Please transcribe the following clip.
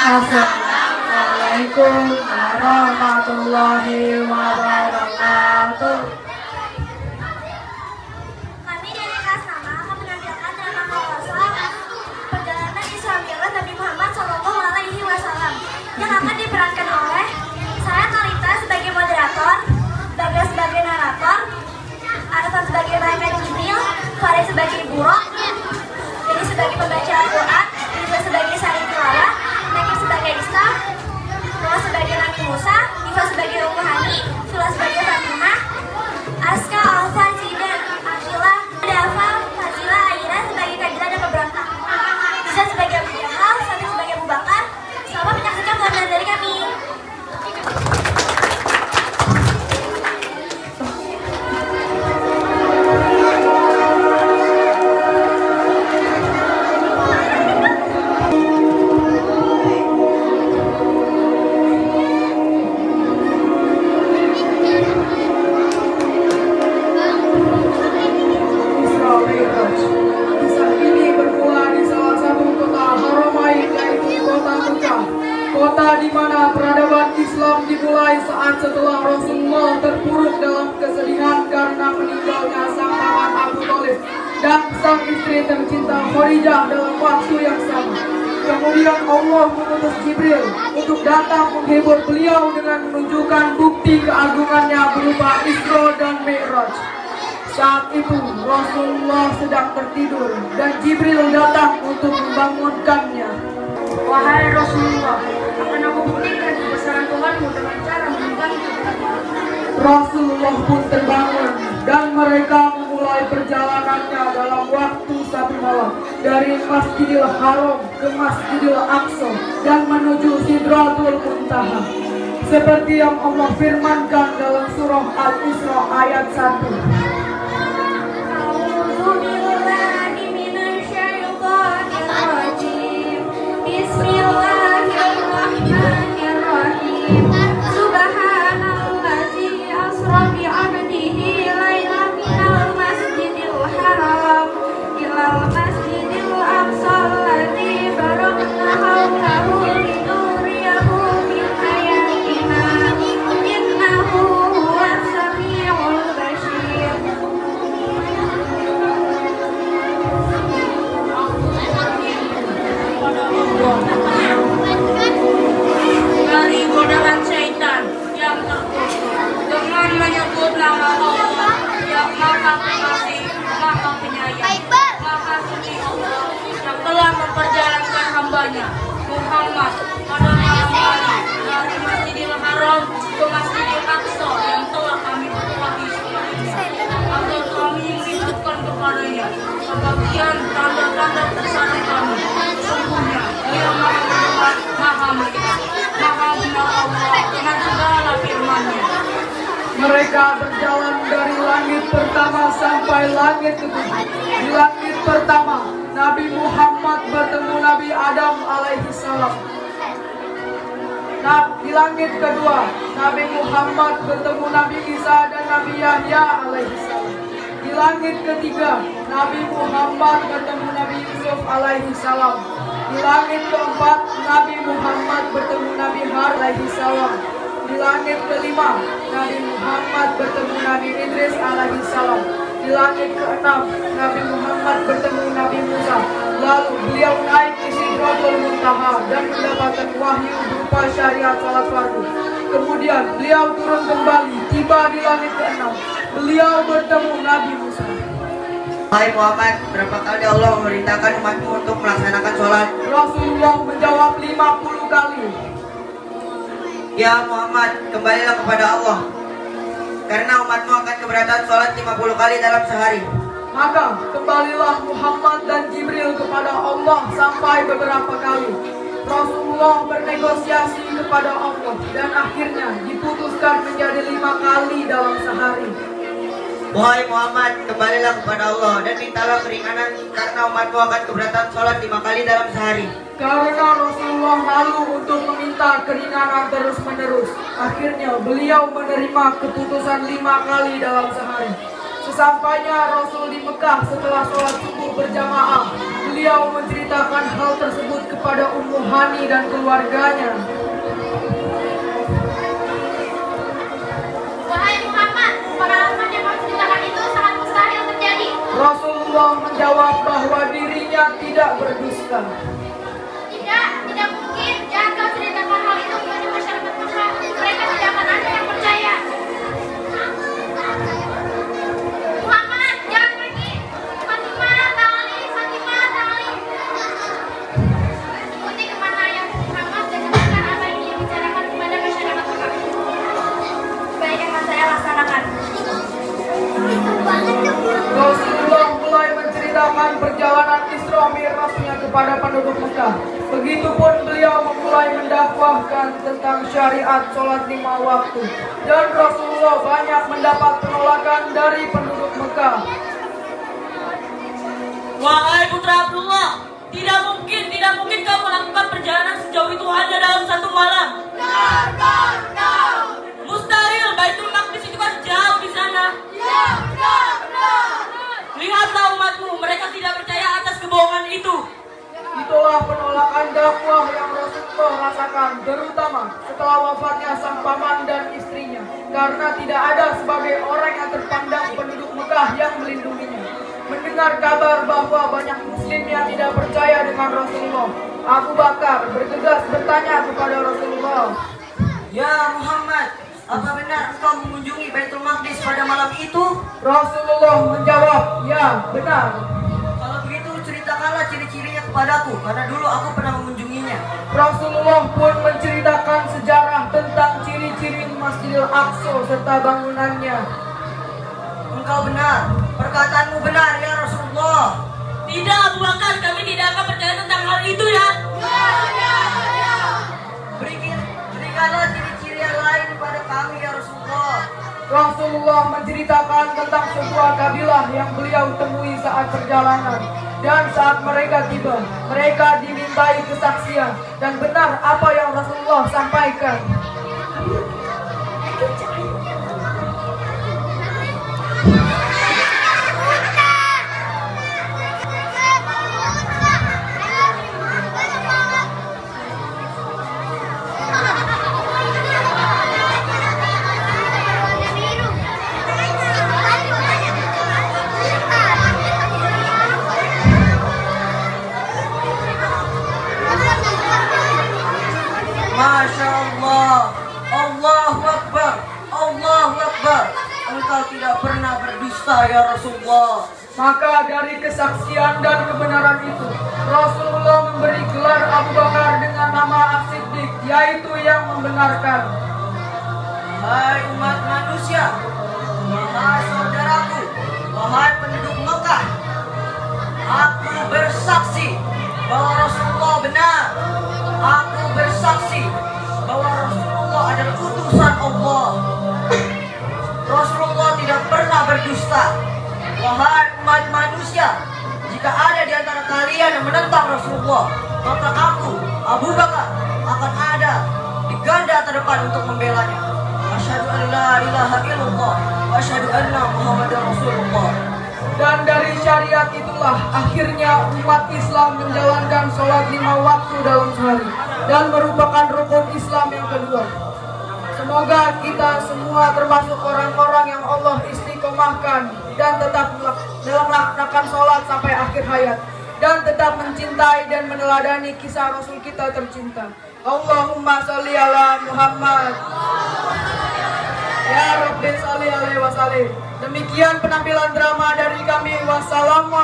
Assalamualaikum warahmatullahi wabarakatuh. Kami dari kelas 6 akan menampilkan drama kolosal perjalanan Isra Mi'raj Nabi Muhammad SAW yang akan diperankan oleh saya Talita sebagai moderator, Bagas sebagai narator, Arfan sebagai malaikat Jibril, Farid sebagai buruk, Dedi sebagai pembaca Al-Quran, Riza sebagai sari tilawah, Nakib sebagai Islam, Noah sebagai Nabi Musa, Diva sebagai Rukuhani, Sula sebagai Fatimah, Aska, Alfa, Zidan, Akila, Dafa, Fazila, Aira sebagai Kadila dan pemberontak, Bisa sebagai Abu Jahal, Sati sebagai Abu Bakar. Selamat menyaksikan pelajaran dari kami. Kota di mana peradaban Islam dimulai saat setelah Rasulullah terpuruk dalam kesedihan karena meninggalnya sang paman Abu Thalib dan sang istri tercinta Khadijah dalam waktu yang sama. Kemudian Allah mengutus Jibril untuk datang menghibur beliau dengan menunjukkan bukti keagungannya berupa Isra dan Mi'raj. Saat itu Rasulullah sedang tertidur dan Jibril datang untuk membangunkannya. Wahai Rasulullah, akan aku buktikan kebesaran Tuhanmu dengan cara menunggangi kebenaran. Rasulullah pun terbangun dan mereka memulai perjalanannya dalam waktu 1 malam dari Masjidil Haram ke Masjidil Aqsa dan menuju Sidratul Muntaha. Seperti yang Allah firmankan dalam surah Al-Isra ayat 1. Dari godaan syaitan yang terkutuk dengan menyebut nama Allah yang Maha Pengasih, Maha Penyayang, Maha Suci Allah yang telah memperjalankan hambanya Muhammad pada malam hari dari Masjidil Haram ke Masjidil Aqsa yang telah kami wahyi sebelumnya agar kami menunjukkan kepadanya sebagian tanda-tanda kesana kami. Sungguhnya Dia Maha Mendengar, Maha Melihat, Maha benar Allah dengan segala firman-Nya. Mereka berjalan dari langit pertama sampai langit ketujuh. Di langit pertama, Nabi Muhammad bertemu Nabi Adam alaihi salam. Di langit kedua, Nabi Muhammad bertemu Nabi Isa dan Nabi Yahya alaihi salam. Di langit ketiga, Nabi Muhammad bertemu Nabi Yusuf alaihi salam. Di langit keempat, Nabi Muhammad bertemu Nabi Har alaihi salam. Di langit kelima, Nabi Muhammad bertemu Nabi Idris alaihi salam. Di langit keenam, Nabi Muhammad bertemu Nabi Musa. Lalu beliau naik ke Sidratul Muntaha dan mendapatkan wahyu berupa syariat salat fardu. Kemudian beliau turun kembali, tiba di langit keenam. Beliau bertemu Nabi Musa. Wahai Muhammad, berapa kali Allah memerintahkan umatmu untuk melaksanakan sholat? Rasulullah menjawab 50 kali. Ya Muhammad, kembalilah kepada Allah, karena umatmu akan keberatan sholat 50 kali dalam sehari. Maka kembalilah Muhammad dan Jibril kepada Allah sampai beberapa kali. Rasulullah bernegosiasi kepada Allah dan akhirnya diputuskan menjadi 5 kali dalam sehari. Wahai Muhammad, kembalilah kepada Allah dan mintalah keringanan karena umatmu akan keberatan sholat 5 kali dalam sehari. Karena Rasulullah malu untuk meminta keringanan terus-menerus, akhirnya beliau menerima keputusan 5 kali dalam sehari. Sesampainya Rasul di Mekah setelah sholat subuh berjamaah, beliau menceritakan hal tersebut kepada Ummu Hani dan keluarganya. Wahai Muhammad, pengalaman yang kau ceritakan itu sangat mustahil terjadi. Rasulullah menjawab bahwa dirinya tidak berdusta. Tidak mungkin. Jangan kau ceritakan hal itu kepada masyarakat Mekah. Mereka tidak akan ada yang percaya. Muhammad, jangan pergi. Fatimah, Tali. Ikuti kemana ayah Muhammad dan katakan apa yang dia bicarakan kepada masyarakat Mekah. Baik, akan saya laksanakan. Rasulullah mulai menceritakan perjalanan Isra Mi'rajnya kepada penduduk Mekah. Begitupun beliau memulai mendakwahkan tentang syariat sholat 5 waktu. Dan Rasulullah banyak mendapat penolakan dari penduduk Mekah. Wahai putra Abdullah, tidak mungkin kau melakukan perjalanan sejauh itu hanya dalam satu malam. Mustahil, Baitul Maqdis itu kan jauh di sana. Lihatlah umatmu, mereka tidak percaya atas kebohongan itu. Itulah penolakan dakwah yang Rasulullah rasakan, terutama setelah wafatnya sang paman dan istrinya, karena tidak ada sebagai orang yang terpandang penduduk Mekah yang melindunginya. Mendengar kabar bahwa banyak muslim yang tidak percaya dengan Rasulullah, Abu Bakar bergegas bertanya kepada Rasulullah, Ya Muhammad, apa benar engkau mengunjungi Baitul Maqdis pada malam itu? Rasulullah menjawab, ya benar. Kalau begitu ceritakanlah ciri-cirinya kepadaku, karena dulu aku pernah mengunjunginya. Rasulullah pun menceritakan sejarah tentang ciri-ciri Masjidil Aqsa serta bangunannya. Engkau benar, perkataanmu benar ya Rasulullah. Tidak, Abu Bakar, kami tidak akan percaya tentang hal itu ya. Berikanlah ciri-ciri yang lain kepada kami ya Rasulullah. Rasulullah menceritakan tentang sebuah kabilah yang beliau temui saat perjalanan. Dan saat mereka tiba, mereka dimintai kesaksian. Dan benar apa yang Rasulullah sampaikan. Masya Allah, Allahu Akbar, Allahu Akbar. Engkau tidak pernah berdusta ya Rasulullah. Maka dari kesaksian dan kebenaran itu, Rasulullah memberi gelar Abu Bakar dengan nama As-Siddiq, yaitu yang membenarkan. Hai umat manusia, wahai saudaraku, wahai penduduk Mekah, aku bersaksi bahwa Rasulullah benar. Aku bersaksi bahwa Rasulullah adalah utusan Allah. Rasulullah tidak pernah berdusta. Wahai umat manusia, jika ada di antara kalian yang menentang Rasulullah, maka aku, Abu Bakar, akan ada di garda terdepan untuk membelanya. Asyhadu an la ilaha illallah wa asyhadu anna Muhammadar Rasulullah. Dan dari syariat itulah akhirnya umat Islam menjalankan sholat 5 waktu dalam sehari dan merupakan rukun Islam yang kedua. Semoga kita semua termasuk orang-orang yang Allah istiqomahkan dan tetap dalam melaksanakan sholat sampai akhir hayat dan tetap mencintai dan meneladani kisah Rasul kita tercinta. Allahumma sholli ala Muhammad. Ya Rabbi sholli alaihi wasallam. Demikian penampilan drama dari kami. Wassalamualaikum.